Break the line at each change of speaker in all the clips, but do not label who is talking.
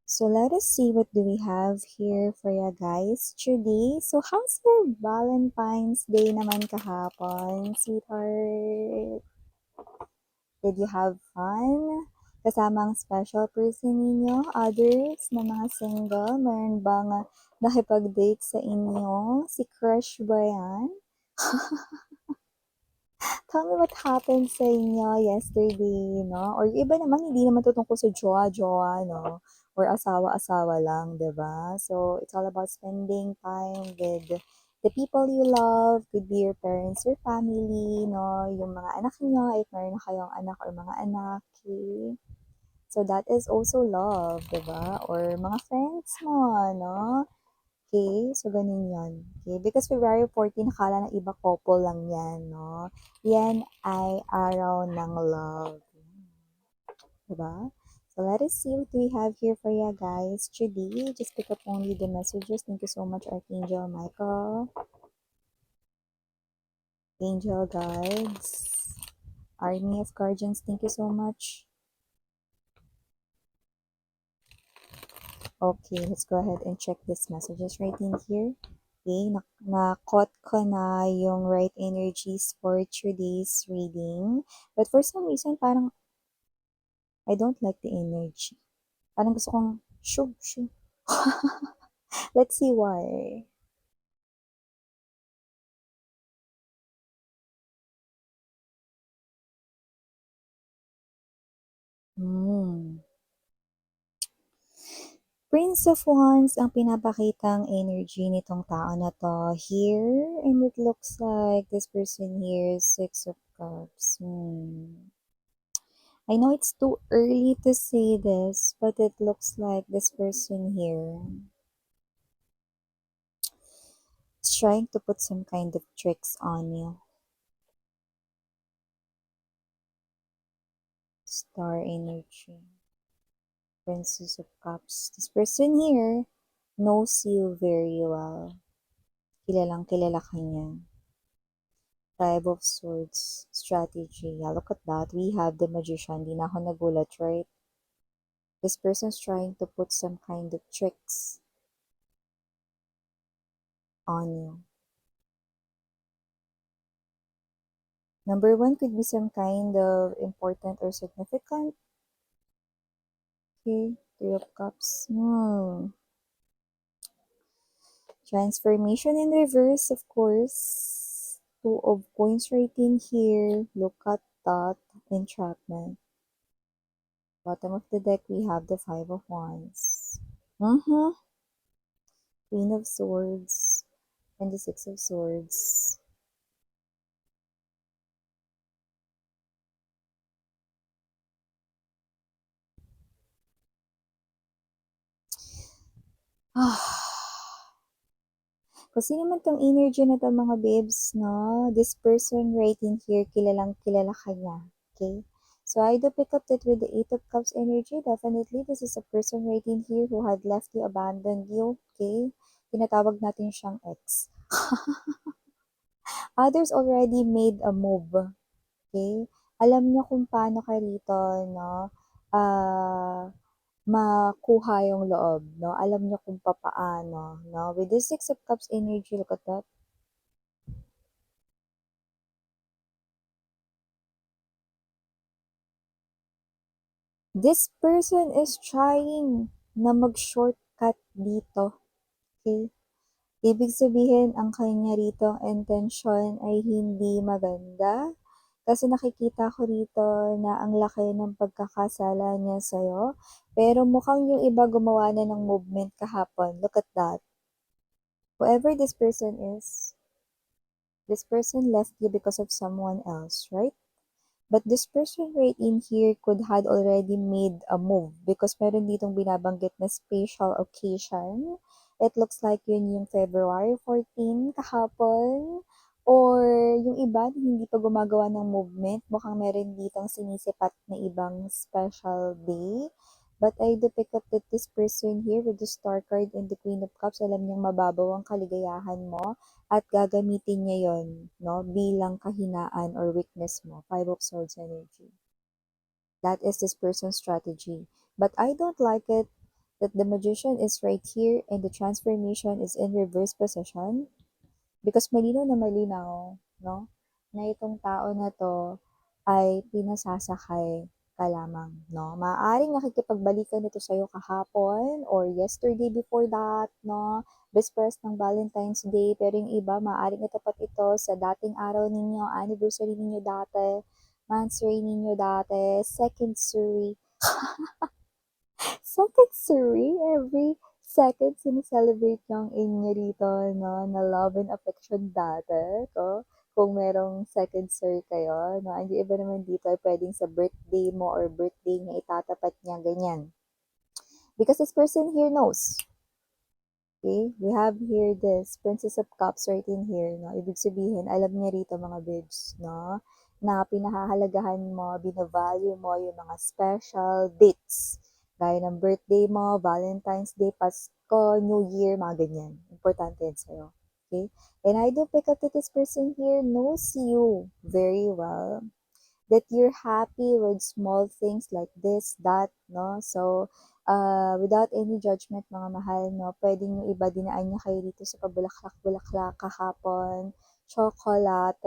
So let us see what do we have here for you guys today. So how's your Valentine's Day naman kahapon, sweetheart? Did you have fun? Kasama ang special person ninyo? Others na mga single? Meron bang nakipag-date sa inyo? Si crush ba yan? Tell me what happened sa inyo yesterday, no? Or yung iba naman, hindi naman to tungkol sa jowa-jowa, no? Or asawa-asawa lang, di ba? So, it's all about spending time with the people you love, could be your parents or family, no? Yung mga anak niyo, if meron na kayong anak or mga anak, okay? So, that is also love, di ba? Or mga friends mo, no? Okay, so ganun yun. Okay, because February 14, akala ng iba couple lang yan, no? Yan ay araw ng love. Diba? So let us see what we have here for you guys today. Just pick up only the messages. Thank you so much, Archangel Michael. Angel guides. Army of Guardians, thank you so much. Okay, let's go ahead and check these messages right in here. Okay, na-caught ko na yung right energies for today's reading. But for some reason, parang I don't like the energy. Parang gusto kong shoo, shoo. Let's see why. Hmm. Prince of Wands ang pinapakitang energy nitong tao na to here. And it looks like this person here is Six of Cups. I know it's too early to say this, but it looks like this person here is trying to put some kind of tricks on you. Star energy. Princess of Cups. This person here knows you very well. Kilalang kilala ka niya. Five of Swords. Strategy. Yeah, look at that. We have the Magician. Di na ako nagulat, right? This person's trying to put some kind of tricks on you. Number one could be some kind of important or significant. Okay, Three of Cups. Transformation in reverse, of course. Two of Coins right in here. Look at that. Entrapment. Bottom of the deck, we have the Five of Wands. Queen of Swords and the Six of Swords. Kasi naman tong energy na to mga babes, no? This person right in here, kilalang kilala ka niya. Okay? So I do pick up that with the Eight of Cups energy. Definitely, this is a person right in here who had left you, abandoned you. Okay? Tinatawag natin siyang ex. Others already made a move. Okay? Alam niyo kung paano ka rito, no? Makuha yung loob, no? Alam niyo kung papaano, no? With the Six of Cups energy, look at that. This person is trying na mag-shortcut dito. Okay? Ibig sabihin, ang kanya rito intention ay hindi maganda. Kasi nakikita ko rito na ang laki ng pagkakasala niya sa'yo. Pero mukhang yung iba gumawa na ng movement kahapon. Look at that. Whoever this person left you because of someone else, right? But this person right in here could had already made a move because meron ditong binabanggit na special occasion. It looks like yun yung February 14 kahapon. Or yung iba hindi pa gumagawa ng movement, mukhang meron ditong sinisipat na ibang special day. But I do pick up that this person here with the Star card and the Queen of Cups, alam niyang mababaw ang kaligayahan mo at gagamitin niya yon, no, bilang kahinaan or weakness mo. Five of Swords energy. That is this person's strategy. But I don't like it that the magician is right here and the transformation is in reverse position? Because malinaw na malinaw, no, na itong tao na 'to ay pinasasakay ka lamang, 'no? Maaaring nakikipagbalikan ito sa'yo kahapon or yesterday before that, 'no, bezperas ng Valentine's Day, pero yung iba maaaring natapat ito sa dating araw ninyo, anniversary ninyo dati, monthsary ninyo dati, secondary. Secondary, every second sine-celebrate niyo ang inyo dito 'no, na love and affection dati, kung merong secondary kayo 'no, ang iba naman dito ay puwedeng sa birthday mo or birthday niya itatapat niya, ganyan. Because this person here knows, okay? We have here this Princess of Cups right in here 'no, ibig sabihin alam niya rito mga babes 'no, na pinahahalagahan mo, bina-value mo yung mga special dates. Gaya ng birthday mo, Valentine's Day, Pasko, New Year, mga ganyan. Importante yan sa'yo. Okay? And I do pick up that this person here knows you very well. That you're happy with small things like this, that, no? So, without any judgment, mga mahal, no? Pwedeng yung iba dinaan niya kayo dito sa pabulaklak-bulaklak kahapon, chocolate,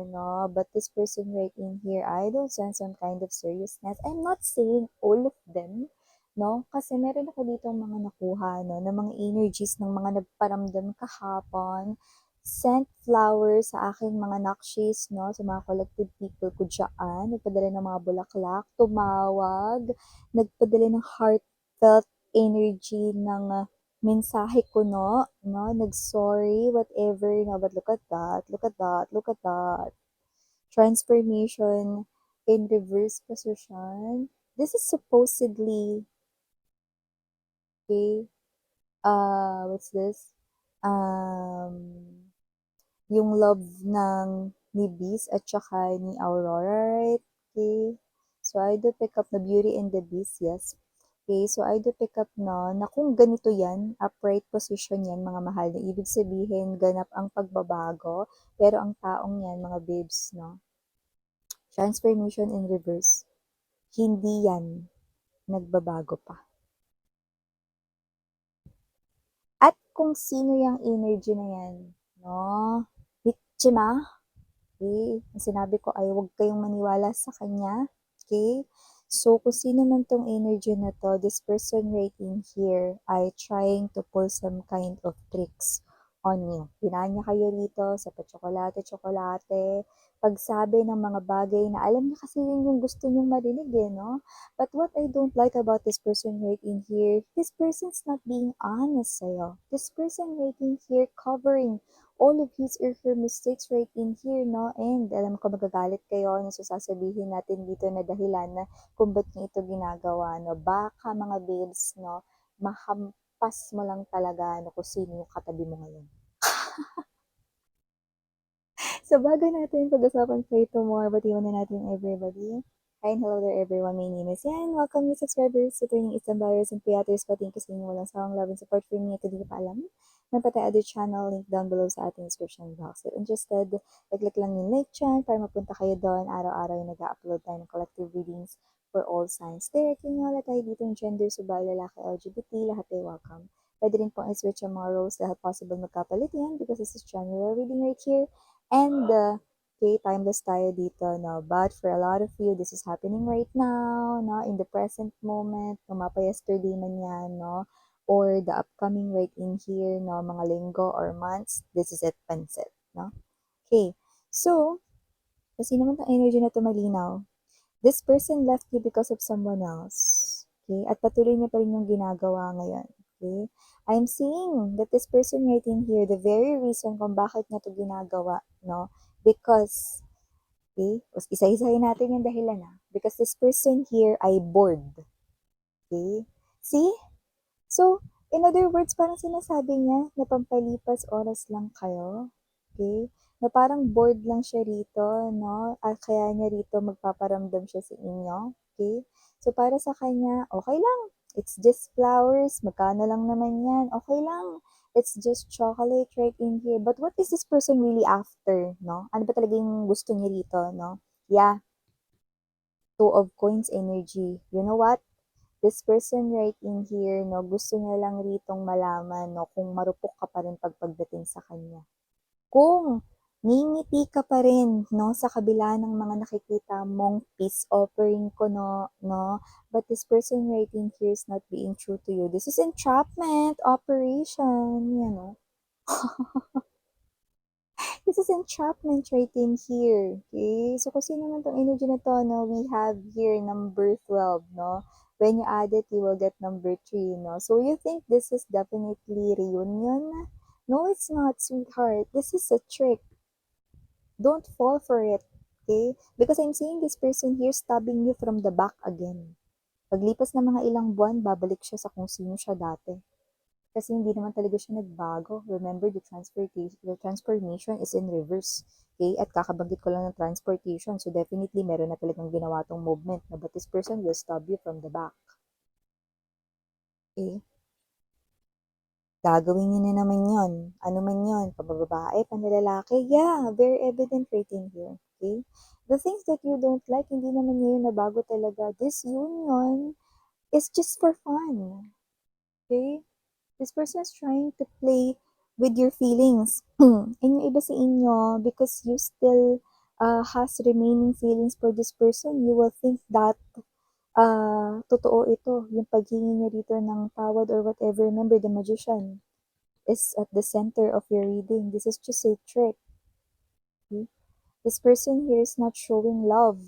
no? But this person right in here, I don't sense some kind of seriousness. I'm not saying all of them, no? Kasi meron ako dito mga nakuha, no? Na mga energies ng mga nagparamdam kahapon, sent flowers sa aking mga nakshis, no? Sa mga collective people ko dyan. Nagpadala ng mga bulaklak, tumawag, nagpadala ng heartfelt energy ng mensahe ko, no? Nag-sorry, whatever, no? But look at that, look at that, look at that. Transformation in reverse position. This is supposedly, okay, what's this? Yung love ng ni Beast at saka ni Aurora, right? Okay. So, I do pick up the Beauty and the Beast, yes. Okay, so I do pick up na kung ganito yan, upright position yan, mga mahal, na ibig sabihin, ganap ang pagbabago, pero ang taong yan, mga babes, no? Transformation in reverse, hindi yan nagbabago pa. At kung sino yung energy na yan, no? Hichima, okay? Ang sinabi ko ay huwag kayong maniwala sa kanya, okay? So, kung sino man tong energy na to, this person right in here ay trying to pull some kind of tricks on you. Pinaan niya kayo rito sa pa-tsokolate-tsokolate, pagsabi ng mga bagay na alam niya kasi yun yung gusto niyong marinig eh, no? But what I don't like about this person right in here, this person's not being honest sa'yo. This person right in here covering all of his or her mistakes right in here, no? And alam ko magagalit kayo na sasabihin natin dito na dahilan na kung ba't niya ito ginagawa, no? Baka mga babes, no? Mahampas mo lang talaga, no? Kung sino yung katabi mo ngayon. So, bago natin pag-usapan pa ito more, batiwan na natin everybody. Hi and hello there everyone, my name is Yan. Welcome new subscribers to Turning Isang Buyers and Creators. Thank you sa inyong walang sawang love and support for me. Ito di pa alam. May patay other channel, link down below sa ating description box. If interested, click lang yung like dyan para mapunta kayo doon. Araw-araw yung nag-upload tayo ng collective readings for all signs. Directly nga wala tayo dito yung gender, subay, lalaki, LGBT, lahat ay welcome. Pwede rin pong i-switch ang mga roles dahil possible magkapalit yan because this is general reading right here. And, okay, timeless tayo dito, no? But for a lot of you, this is happening right now, no? In the present moment, mapa yesterday man yan, no? Or the upcoming right in here, no? Mga linggo or months, this is it, pansit, no? Okay, so, kasi naman ang energy na to malinaw, this person left you because of someone else, okay? At patuloy niya pa rin yung ginagawa ngayon, okay? I'm seeing that this person right in here, the very reason kung bakit niya to ginagawa, no? Because, okay, isa-isahin natin yung dahilan na. Because this person here ay bored, okay? See? So, in other words, parang sinasabi niya na pampalipas oras lang kayo, okay? Na parang bored lang siya rito, no? At kaya niya rito magpaparamdam siya sa inyo, okay? So, para sa kanya, okay lang. It's just flowers. Magkano lang naman yan. Okay lang. It's just chocolate right in here. But what is this person really after, no? Ano ba talaga yung gusto niya rito, no? Yeah. Two of coins energy. You know what? this person right in here, no, gusto niya lang ritong malaman, no, kung marupok ka pa rin pagdating sa kanya. Kung ngingiti ka pa rin, no, sa kabila ng mga nakikita mong peace offering ko, no, but this person right in here is not being true to you. This is entrapment operation, you know. This is entrapment right in here. Okay? So, kung sino man tong energy na to, no, we have here number 12, no? When you add it, you will get number 3, no? So, you think this is definitely reunion? No, it's not, sweetheart. This is a trick. Don't fall for it. Okay? Because I'm seeing this person here stabbing you from the back again. Paglipas ng mga ilang buwan, babalik siya sa kung sino siya dati. Kasi hindi naman talaga siya nagbago. Remember, the transformation is in reverse. Okay? At kakabanggit ko lang ng transportation. So, definitely, meron na talagang ginawa tong movement na but this person will stab you from the back. Okay? Gagawin niya na naman yon. Ano man yon, pabababae, panlalaki. Yeah, very evident right in here. Okay? The things that you don't like, hindi naman niya yun nabago talaga. This union is just for fun. Okay? This person is trying to play with your feelings. And yung iba sa inyo, because you still has remaining feelings for this person, you will think that totoo ito, yung paghingi niya dito ng tawad or whatever. Remember, the magician is at the center of your reading. This is just a trick. Okay? This person here is not showing love.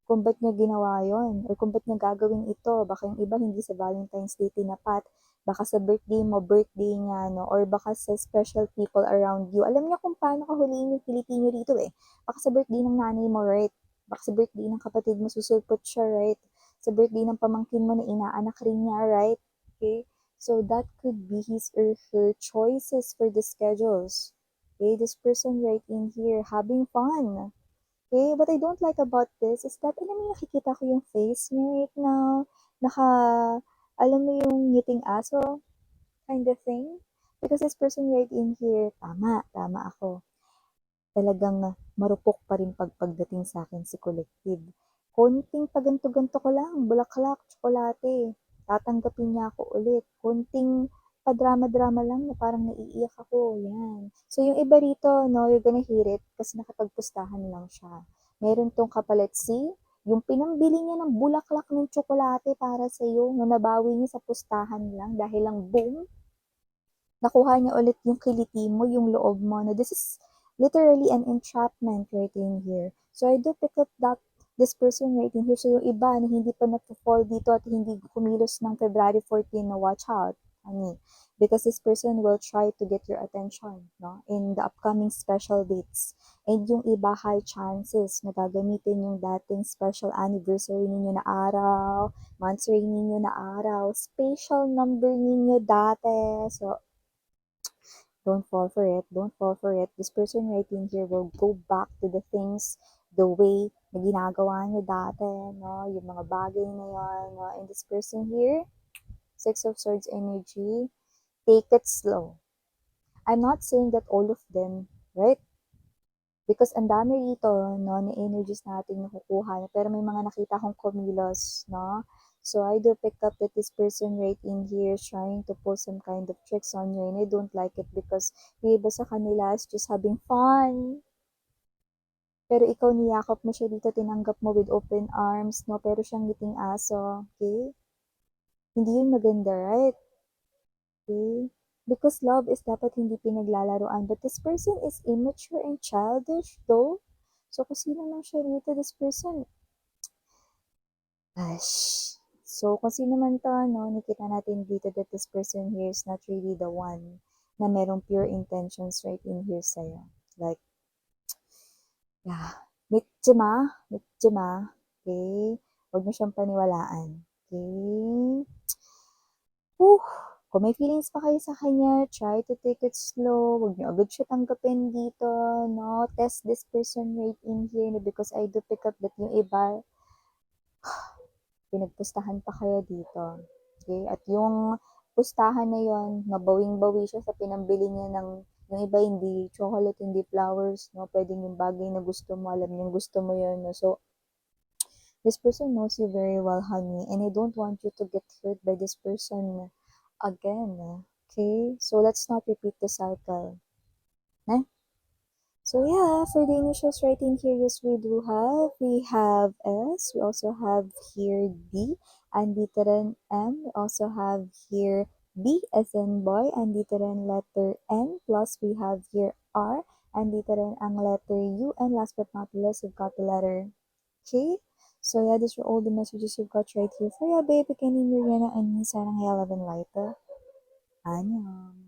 Kung ba't niya ginawa yon or kung ba't niya gagawin ito. Baka yung iba hindi sa Valentine's Day tinapat. Baka sa birthday niya, no? Or baka sa special people around you. Alam niya kung paano ka huliin yung Pilipino rito eh. Baka sa birthday ng nanay mo, right? Baka sa birthday ng kapatid mo, susulpot siya, right? Sa birthday ng pamangkin mo na inaanak rin niya, right? Okay? So that could be his or her choices for the schedules. Okay, this person right in here having fun. Okay, what I don't like about this is that, alam mo, nakikita ko yung face niya right now. Alam mo yung ngiting aso kind of thing. Because this person right in here, tama ako. Talagang marupok pa rin pagdating sa akin si Collective. Konting paganto-ganto ko lang, bulaklak, tsokolate. Tatanggapin niya ako ulit. Konting padrama-drama lang na parang naiiyak ako. Yan. So, yung iba rito, no, you're gonna hear it kasi nakapagpustahan lang siya. Meron tong kapalit C, yung pinambili niya ng bulaklak ng tsokolate para sa iyo, no, nabawi niya sa pustahan lang dahil lang boom, nakuha niya ulit yung kiliti mo, yung loob mo. No, this is literally an entrapment right in here. So, I do pick up that this person right in here. So, yung iba na hindi pa nagpo-fall dito at hindi kumilos ng February 14, na watch out, honey. Because this person will try to get your attention, no, in the upcoming special dates. And yung iba, high chances na gagamitin yung dating special anniversary ninyo na araw, monthsary ninyo na araw, special number ninyo dati. So, don't fall for it. Don't fall for it. This person right in here will go back to the things the way na ginagawa niya dati, no? Yung mga bagay na yan, no? And this person here, Six of Swords energy, take it slow. I'm not saying that all of them, right? Because ang dami rito, no, na energies natin nakukuha. Pero may mga nakita akong kumilos, no? So, I do pick up that this person right in here is trying to pull some kind of tricks on you and I don't like it because yung iba sa kanila is just having fun. Pero ikaw niyakap mo siya dito, tinanggap mo with open arms, no? Pero siyang ngiting aso, okay? Hindi yun maganda, right? Okay? Because love is dapat hindi pinaglalaroan. But this person is immature and childish though. So, kung sino man siya dito, this person, gosh. So, kung sino man to, no, nakita natin dito that this person here is not really the one na merong pure intentions right in here sa'yo. Like, yeah, mitjima, okay? Huwag mo siyang paniwalaan, okay? Whew. Kung may feelings pa kayo sa kanya, try to take it slow. Huwag niyo agad siya tanggapin dito, no? Test this person right in here because I do pick up that yung iba, pinagpustahan pa kayo dito. Okay? At yung pustahan na yon, nabawing-bawi siya sa pinambili niya ng yung iba hindi chocolate, hindi flowers, no? Pwedeng yung bagay na gusto mo, alam niyo gusto mo yun, no? So, This person knows you very well, honey, and I don't want you to get hurt by this person again. Okay? So let's not repeat the cycle. Eh? So yeah, for the initials right in here, yes, we have S, we also have here D, and literal M, we also have here B as in boy, and literal letter N, plus we have here R, and literal ang letter U, and last but not least, we've got the letter K. So yeah, these are all the messages you've got right here for you, babe. Kanin mo yan ang sarang halaman light. Anyong.